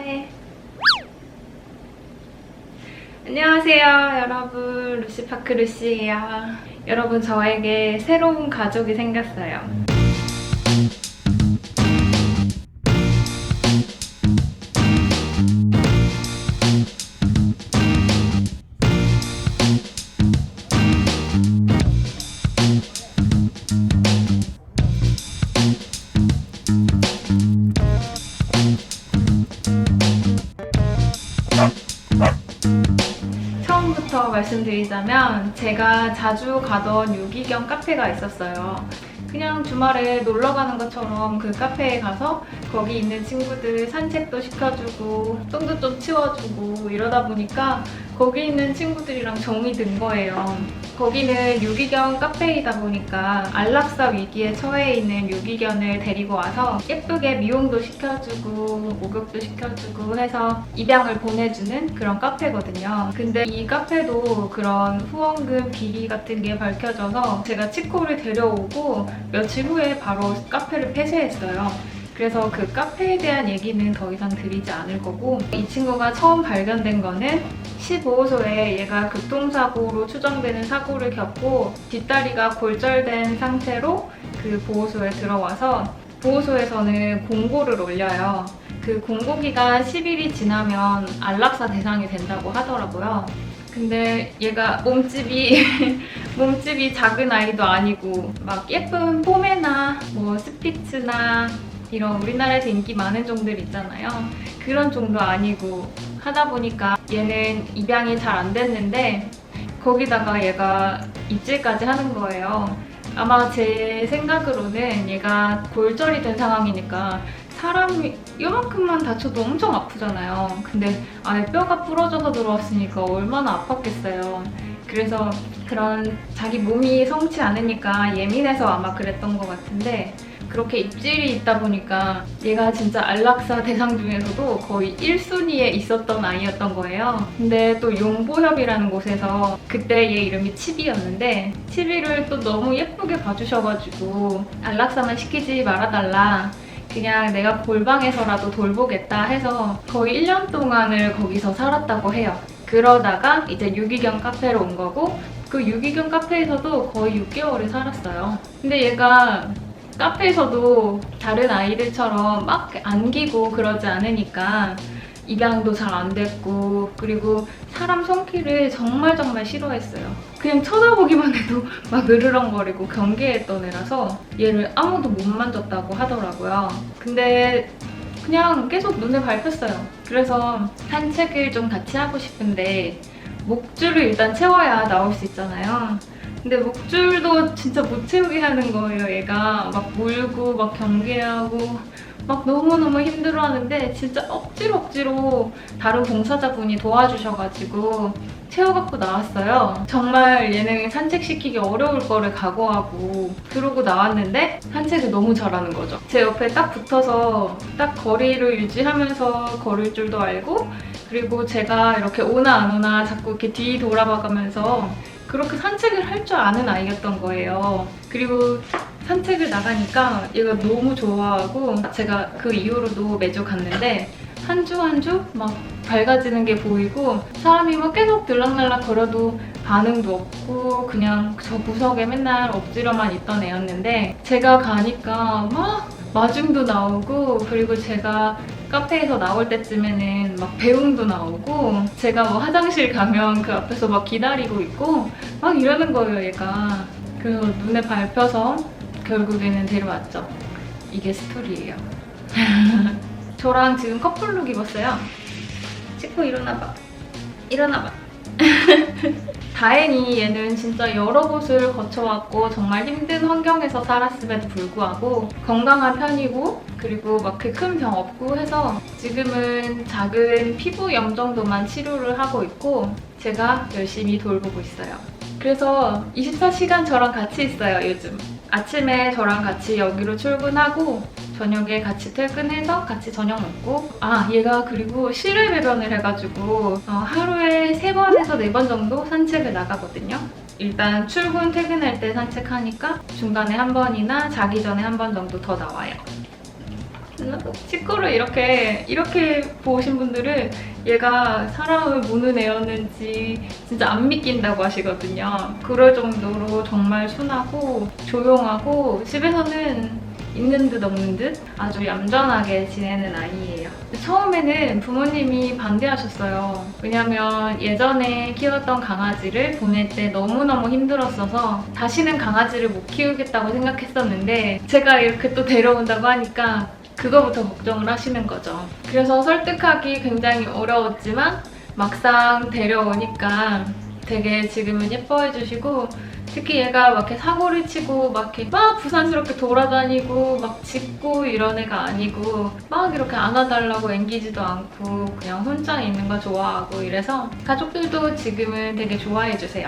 해. 안녕하세요 여러분, 루시파크 루시예요. 여러분, 저에게 새로운 가족이 생겼어요. 처음부터 말씀드리자면 제가 자주 가던 유기견 카페가 있었어요. 그냥 주말에 놀러 가는 것처럼 그 카페에 가서 거기 있는 친구들 산책도 시켜주고 똥도 좀 치워주고 이러다 보니까 거기 있는 친구들이랑 정이 든 거예요. 거기는 유기견 카페이다 보니까 안락사 위기에 처해 있는 유기견을 데리고 와서 예쁘게 미용도 시켜주고 목욕도 시켜주고 해서 입양을 보내주는 그런 카페거든요. 근데 이 카페도 그런 후원금 비리 같은 게 밝혀져서 제가 치코를 데려오고 며칠 후에 바로 카페를 폐쇄했어요. 그래서 그 카페에 대한 얘기는 더 이상 드리지 않을 거고, 이 친구가 처음 발견된 거는 15호소에 얘가 교통사고로 추정되는 사고를 겪고 뒷다리가 골절된 상태로 그 보호소에 들어와서 보호소에서는 공고를 올려요. 그 공고 기간 10일이 지나면 안락사 대상이 된다고 하더라고요. 근데 얘가 몸집이 작은 아이도 아니고 막 예쁜 포메나 뭐 스피츠나 이런 우리나라에서 인기 많은 종들 있잖아요. 그런 종도 아니고 하다 보니까 얘는 입양이 잘 안 됐는데 거기다가 얘가 입질까지 하는 거예요. 아마 제 생각으로는 얘가 골절이 된 상황이니까 사람이 이만큼만 다쳐도 엄청 아프잖아요. 근데 아예 뼈가 부러져서 들어왔으니까 얼마나 아팠겠어요. 그래서 그런 자기 몸이 성치 않으니까 예민해서 아마 그랬던 것 같은데, 그렇게 입질이 있다 보니까 얘가 진짜 안락사 대상 중에서도 거의 1순위에 있었던 아이였던 거예요. 근데 또 용보협이라는 곳에서 그때 얘 이름이 치비였는데 치비를 또 너무 예쁘게 봐주셔가지고 안락사만 시키지 말아달라, 그냥 내가 골방에서라도 돌보겠다 해서 거의 1년 동안을 거기서 살았다고 해요. 그러다가 이제 유기견 카페로 온 거고, 그 유기견 카페에서도 거의 6개월을 살았어요. 근데 얘가 카페에서도 다른 아이들처럼 막 안기고 그러지 않으니까 입양도 잘 안 됐고, 그리고 사람 손길을 정말 싫어했어요. 그냥 쳐다보기만 해도 막 으르렁거리고 경계했던 애라서 얘를 아무도 못 만졌다고 하더라고요. 근데 그냥 계속 눈을 밟혔어요. 그래서 산책을 좀 같이 하고 싶은데 목줄을 일단 채워야 나올 수 있잖아요. 근데 목줄도 진짜 못 채우게 하는 거예요. 얘가 막 물고 막 경계하고 막 너무너무 힘들어하는데 진짜 억지로 다른 봉사자분이 도와주셔가지고 채워갖고 나왔어요. 정말 얘는 산책시키기 어려울 거를 각오하고 그러고 나왔는데 산책을 너무 잘하는 거죠. 제 옆에 딱 붙어서 딱 거리를 유지하면서 걸을 줄도 알고, 그리고 제가 이렇게 오나 안 오나 자꾸 이렇게 뒤 돌아봐가면서 그렇게 산책을 할 줄 아는 아이였던 거예요. 그리고 산책을 나가니까 얘가 너무 좋아하고, 제가 그 이후로도 매주 갔는데 한 주 한 주 막 밝아지는 게 보이고, 사람이 막 계속 들락날락 거려도 반응도 없고 그냥 저 구석에 맨날 엎드려만 있던 애였는데, 제가 가니까 막 마중도 나오고, 그리고 제가 카페에서 나올 때쯤에는 막 배웅도 나오고, 제가 뭐 화장실 가면 그 앞에서 막 기다리고 있고 막 이러는 거예요, 얘가. 그래서 눈에 밟혀서 결국에는 데려왔죠. 이게 스토리예요. 저랑 지금 커플룩 입었어요. 치코 일어나봐. 일어나봐. 다행히 얘는 진짜 여러 곳을 거쳐왔고 정말 힘든 환경에서 살았음에도 불구하고 건강한 편이고, 그리고 막 그 큰 병 없고 해서 지금은 작은 피부염 정도만 치료를 하고 있고 제가 열심히 돌보고 있어요. 그래서 24시간 저랑 같이 있어요, 요즘. 아침에 저랑 같이 여기로 출근하고 저녁에 같이 퇴근해서 같이 저녁 먹고, 얘가 그리고 실외 배변을 해가지고 하루에 3번에서 4번 정도 산책을 나가거든요. 일단 출근 퇴근할 때 산책하니까 중간에 한 번이나 자기 전에 한 번 정도 더 나와요. 치코를 이렇게 보신 분들은 얘가 사람을 무는 애였는지 진짜 안 믿긴다고 하시거든요. 그럴 정도로 정말 순하고 조용하고 집에서는 있는 듯 없는 듯 아주 얌전하게 지내는 아이예요. 처음에는 부모님이 반대하셨어요. 왜냐면 예전에 키웠던 강아지를 보낼 때 너무너무 힘들었어서 다시는 강아지를 못 키우겠다고 생각했었는데 제가 이렇게 또 데려온다고 하니까 그거부터 걱정을 하시는 거죠. 그래서 설득하기 굉장히 어려웠지만 막상 데려오니까 되게 지금은 예뻐해 주시고, 특히 얘가 막 이렇게 사고를 치고 막 부산스럽게 돌아다니고 막 짖고 이런 애가 아니고 막 이렇게 안아달라고 앵기지도 않고 그냥 혼자 있는 거 좋아하고 이래서 가족들도 지금은 되게 좋아해 주세요.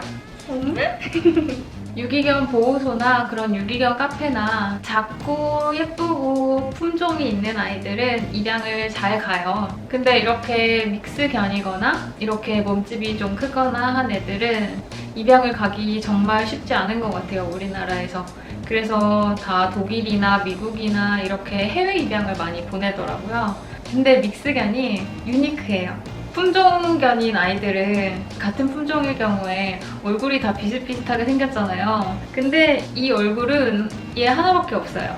유기견 보호소나 그런 유기견 카페나 작고 예쁘고 품종이 있는 아이들은 입양을 잘 가요. 근데 이렇게 믹스견이거나 이렇게 몸집이 좀 크거나 한 애들은 입양을 가기 정말 쉽지 않은 것 같아요, 우리나라에서. 그래서 다 독일이나 미국이나 이렇게 해외 입양을 많이 보내더라고요. 근데 믹스견이 유니크해요. 품종견인 아이들은 같은 품종일 경우에 얼굴이 다 비슷비슷하게 생겼잖아요. 근데 이 얼굴은 얘 하나밖에 없어요.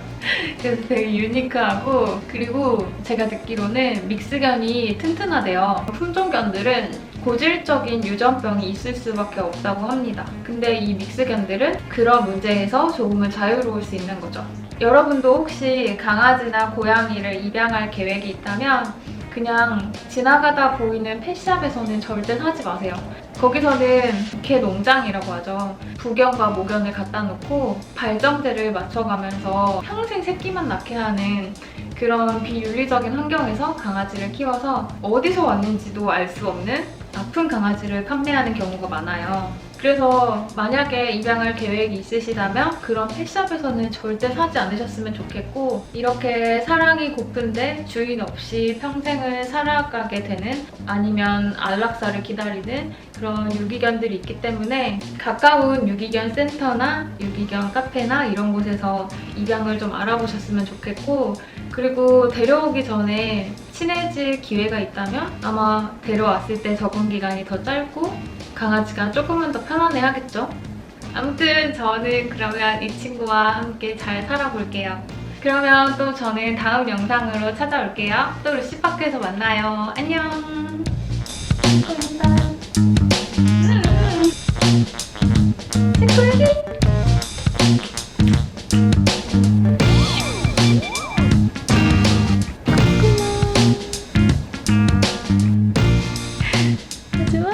그래서 되게 유니크하고, 그리고 제가 듣기로는 믹스견이 튼튼하대요. 품종견들은 고질적인 유전병이 있을 수밖에 없다고 합니다. 근데 이 믹스견들은 그런 문제에서 조금은 자유로울 수 있는 거죠. 여러분도 혹시 강아지나 고양이를 입양할 계획이 있다면 그냥 지나가다 보이는 펫샵에서는 절대 사지 마세요. 거기서는 개 농장이라고 하죠. 부견과 모견을 갖다 놓고 발정제를 맞춰가면서 평생 새끼만 낳게 하는 그런 비윤리적인 환경에서 강아지를 키워서 어디서 왔는지도 알 수 없는 아픈 강아지를 판매하는 경우가 많아요. 그래서 만약에 입양할 계획이 있으시다면 그런 펫샵에서는 절대 사지 않으셨으면 좋겠고, 이렇게 사랑이 고픈데 주인 없이 평생을 살아가게 되는, 아니면 안락사를 기다리는 그런 유기견들이 있기 때문에 가까운 유기견 센터나 유기견 카페나 이런 곳에서 입양을 좀 알아보셨으면 좋겠고, 그리고 데려오기 전에 친해질 기회가 있다면 아마 데려왔을 때 적응 기간이 더 짧고 강아지가 조금은 더 편안해 하겠죠? 아무튼 저는 그러면 이 친구와 함께 잘 살아볼게요. 그러면 또 저는 다음 영상으로 찾아올게요. 또 루시파크에서 만나요. 안녕! 감사합니다. 친구에게! 좋아?